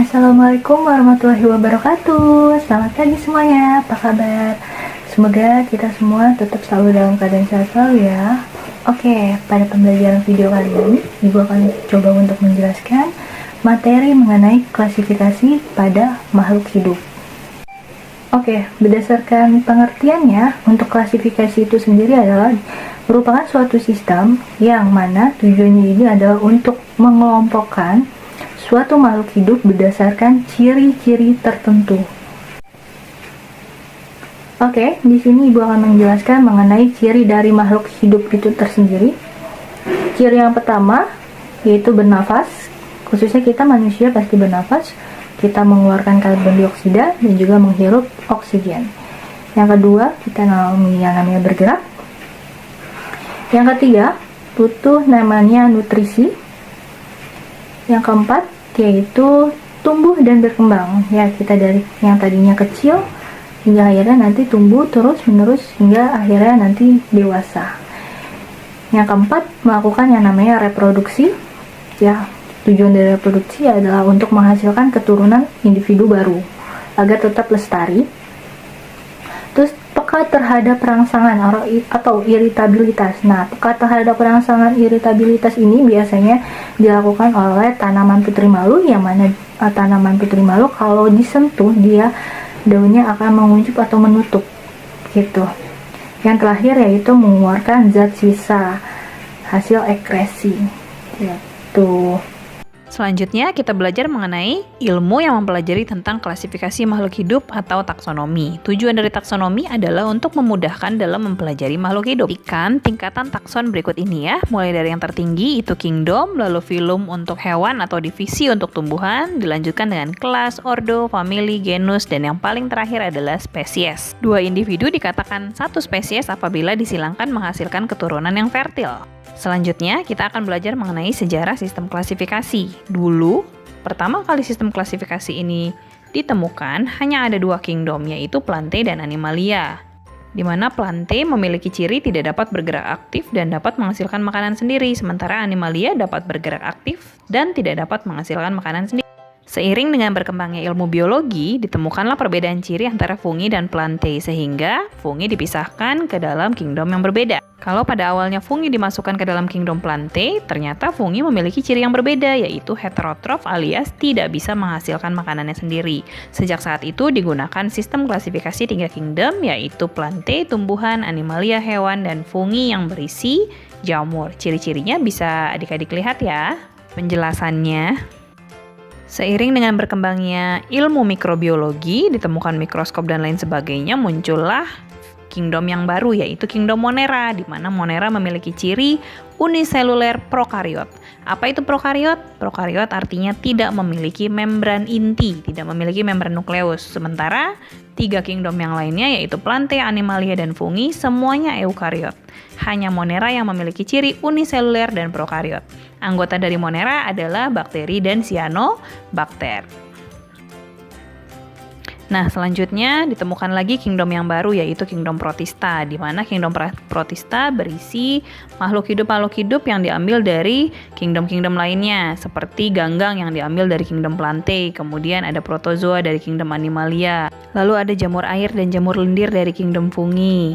Assalamualaikum warahmatullahi wabarakatuh. Selamat pagi semuanya, apa kabar? Semoga kita semua tetap selalu dalam keadaan sehat selalu ya. Oke, pada pembelajaran video kali ini, Ibu akan coba untuk menjelaskan materi mengenai klasifikasi pada makhluk hidup. Oke, berdasarkan pengertiannya, untuk klasifikasi itu sendiri adalah merupakan suatu sistem yang mana tujuannya ini adalah untuk mengelompokkan suatu makhluk hidup berdasarkan ciri-ciri tertentu. Oke, di sini Ibu akan menjelaskan mengenai ciri dari makhluk hidup itu tersendiri. Ciri yang pertama yaitu bernafas. Khususnya kita manusia pasti bernafas. Kita mengeluarkan karbon dioksida dan juga menghirup oksigen. Yang kedua, kita yang namanya bergerak. Yang ketiga, butuh namanya nutrisi. Yang keempat, yaitu tumbuh dan berkembang. Ya, kita dari yang tadinya kecil hingga akhirnya nanti tumbuh terus menerus hingga akhirnya nanti dewasa. Yang keempat, melakukan yang namanya reproduksi. Ya, tujuan dari reproduksi adalah untuk menghasilkan keturunan individu baru agar tetap lestari. Terus peka terhadap rangsangan atau iritabilitas. Nah, peka terhadap rangsangan iritabilitas ini biasanya dilakukan oleh tanaman putri malu, yang mana tanaman putri malu kalau disentuh dia daunnya akan menguncup atau menutup gitu. Yang terakhir yaitu mengeluarkan zat sisa hasil ekresi gitu. Selanjutnya, kita belajar mengenai ilmu yang mempelajari tentang klasifikasi makhluk hidup atau taksonomi. Tujuan dari taksonomi adalah untuk memudahkan dalam mempelajari makhluk hidup. Ikan tingkatan takson berikut ini ya, mulai dari yang tertinggi itu kingdom, lalu phylum untuk hewan atau divisi untuk tumbuhan, dilanjutkan dengan kelas, ordo, famili, genus, dan yang paling terakhir adalah spesies. Dua individu dikatakan satu spesies apabila disilangkan menghasilkan keturunan yang fertil. Selanjutnya, kita akan belajar mengenai sejarah sistem klasifikasi. Dulu, pertama kali sistem klasifikasi ini ditemukan, hanya ada dua kingdom, yaitu Plantae dan Animalia. Di mana Plantae memiliki ciri tidak dapat bergerak aktif dan dapat menghasilkan makanan sendiri, sementara Animalia dapat bergerak aktif dan tidak dapat menghasilkan makanan sendiri. Seiring dengan berkembangnya ilmu biologi, ditemukanlah perbedaan ciri antara fungi dan Plantae, sehingga fungi dipisahkan ke dalam kingdom yang berbeda. Kalau pada awalnya fungi dimasukkan ke dalam kingdom Plantae, ternyata fungi memiliki ciri yang berbeda, yaitu heterotrof alias tidak bisa menghasilkan makanannya sendiri. Sejak saat itu digunakan sistem klasifikasi 3 kingdom, yaitu Plantae tumbuhan, Animalia hewan, dan fungi yang berisi jamur. Ciri-cirinya bisa adik-adik lihat ya penjelasannya. Seiring dengan berkembangnya ilmu mikrobiologi, ditemukan mikroskop dan lain sebagainya, muncullah kingdom yang baru, yaitu kingdom Monera, di mana Monera memiliki ciri uniseluler prokariot. Apa itu prokariot? Prokariot artinya tidak memiliki membran inti, tidak memiliki membran nukleus. Sementara 3 kingdom yang lainnya, yaitu Plantae, Animalia, dan fungi, semuanya eukariot. Hanya Monera yang memiliki ciri uniseluler dan prokariot. Anggota dari Monera adalah bakteri dan cyanobacter. Nah, selanjutnya ditemukan lagi kingdom yang baru, yaitu kingdom Protista, di mana kingdom Protista berisi makhluk hidup yang diambil dari kingdom-kingdom lainnya, seperti ganggang yang diambil dari kingdom Plantae, kemudian ada protozoa dari kingdom Animalia, lalu ada jamur air dan jamur lendir dari kingdom fungi.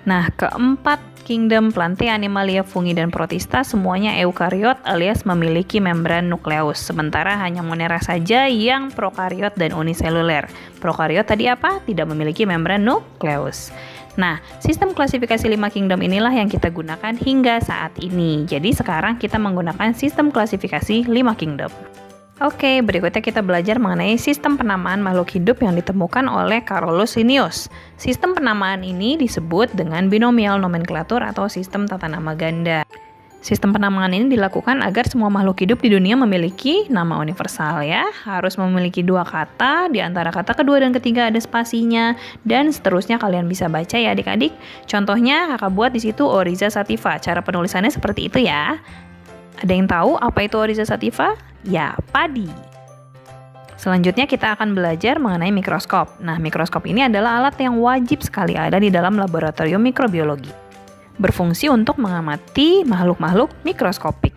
Nah, keempat kingdom Plantae, Animalia, fungi, dan Protista semuanya eukariot alias memiliki membran nukleus. Sementara hanya Monera saja yang prokariot dan uniseluler. Prokariot tadi apa? Tidak memiliki membran nukleus. Nah, sistem klasifikasi 5 kingdom inilah yang kita gunakan hingga saat ini. Jadi sekarang kita menggunakan sistem klasifikasi 5 kingdom. Oke, berikutnya kita belajar mengenai sistem penamaan makhluk hidup yang ditemukan oleh Carolus Linnaeus. Sistem penamaan ini disebut dengan binomial nomenklatur atau sistem tata nama ganda. Sistem penamaan ini dilakukan agar semua makhluk hidup di dunia memiliki nama universal ya. Harus memiliki 2 kata, di antara kata kedua dan ketiga ada spasinya, dan seterusnya kalian bisa baca ya adik-adik. Contohnya kakak buat di situ Oryza sativa. Cara penulisannya seperti itu ya. Ada yang tahu apa itu Oryza sativa? Ya, padi. Selanjutnya kita akan belajar mengenai mikroskop. Nah, mikroskop ini adalah alat yang wajib sekali ada di dalam laboratorium mikrobiologi. Berfungsi untuk mengamati makhluk-makhluk mikroskopik.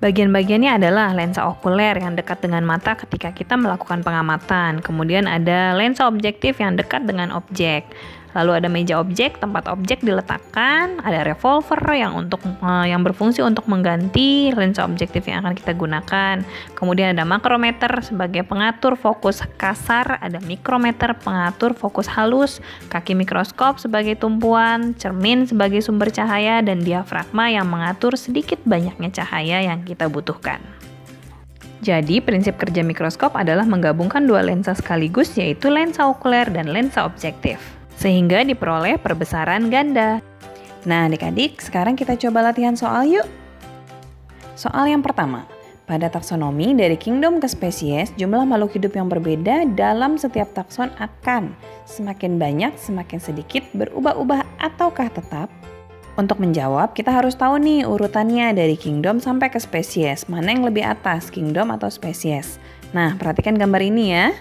Bagian-bagiannya adalah lensa okuler yang dekat dengan mata ketika kita melakukan pengamatan. Kemudian ada lensa objektif yang dekat dengan objek. Lalu ada meja objek, tempat objek diletakkan. Ada revolver yang berfungsi untuk mengganti lensa objektif yang akan kita gunakan. Kemudian ada makrometer sebagai pengatur fokus kasar. Ada mikrometer pengatur fokus halus. Kaki mikroskop sebagai tumpuan. Cermin sebagai sumber cahaya. Dan diafragma yang mengatur sedikit banyaknya cahaya yang kita butuhkan. Jadi, prinsip kerja mikroskop adalah menggabungkan dua lensa sekaligus, yaitu lensa okuler dan lensa objektif, sehingga diperoleh perbesaran ganda. Nah, adik-adik, sekarang kita coba latihan soal yuk. Soal yang pertama, pada taksonomi dari kingdom ke spesies, jumlah makhluk hidup yang berbeda dalam setiap takson akan semakin banyak, semakin sedikit, berubah-ubah, ataukah tetap? Untuk menjawab, kita harus tahu nih urutannya dari kingdom sampai ke spesies. Mana yang lebih atas, kingdom atau spesies? Nah, perhatikan gambar ini ya.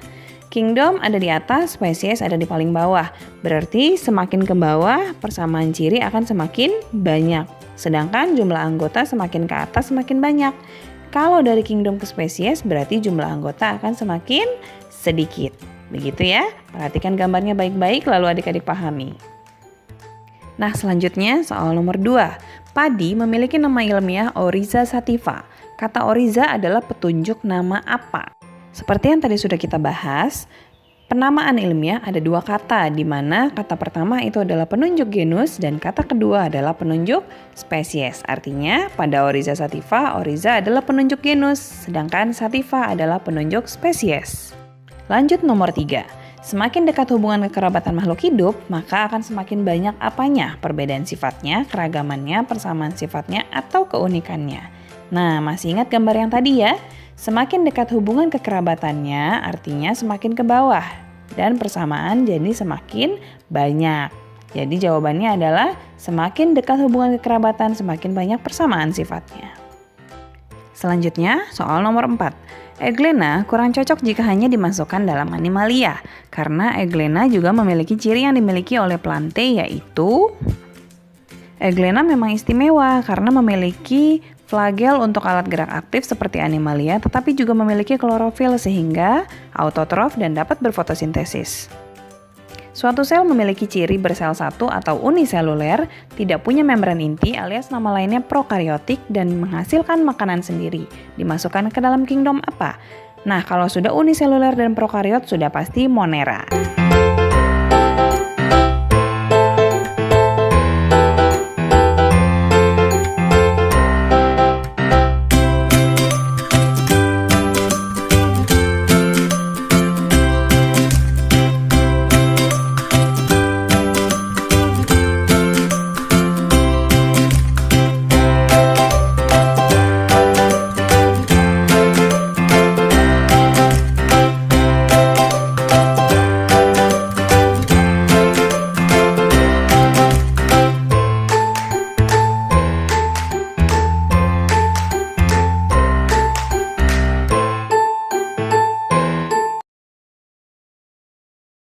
Kingdom ada di atas, spesies ada di paling bawah. Berarti semakin ke bawah, persamaan ciri akan semakin banyak. Sedangkan jumlah anggota semakin ke atas semakin banyak. Kalau dari kingdom ke spesies, berarti jumlah anggota akan semakin sedikit. Begitu ya. Perhatikan gambarnya baik-baik, lalu adik-adik pahami. Nah, selanjutnya soal nomor 2. Padi memiliki nama ilmiah Oryza sativa. Kata Oryza adalah petunjuk nama apa? Seperti yang tadi sudah kita bahas, penamaan ilmiah ada dua kata, di mana kata pertama itu adalah penunjuk genus dan kata kedua adalah penunjuk spesies. Artinya, pada Oryza sativa, Oryza adalah penunjuk genus, sedangkan sativa adalah penunjuk spesies. Lanjut nomor 3. Semakin dekat hubungan kekerabatan makhluk hidup, maka akan semakin banyak apanya, perbedaan sifatnya, keragamannya, persamaan sifatnya, atau keunikannya. Nah, masih ingat gambar yang tadi ya? Semakin dekat hubungan kekerabatannya, artinya semakin ke bawah. Dan persamaan jadi semakin banyak. Jadi jawabannya adalah semakin dekat hubungan kekerabatan, semakin banyak persamaan sifatnya. Selanjutnya, soal nomor 4. Euglena kurang cocok jika hanya dimasukkan dalam animalia. Karena Euglena juga memiliki ciri yang dimiliki oleh plante, yaitu Euglena memang istimewa karena memiliki flagel untuk alat gerak aktif seperti animalia, tetapi juga memiliki klorofil sehingga autotrof dan dapat berfotosintesis. Suatu sel memiliki ciri bersel satu atau uniseluler, tidak punya membran inti alias nama lainnya prokariotik dan menghasilkan makanan sendiri. Dimasukkan ke dalam kingdom apa? Nah, kalau sudah uniseluler dan prokariot sudah pasti Monera.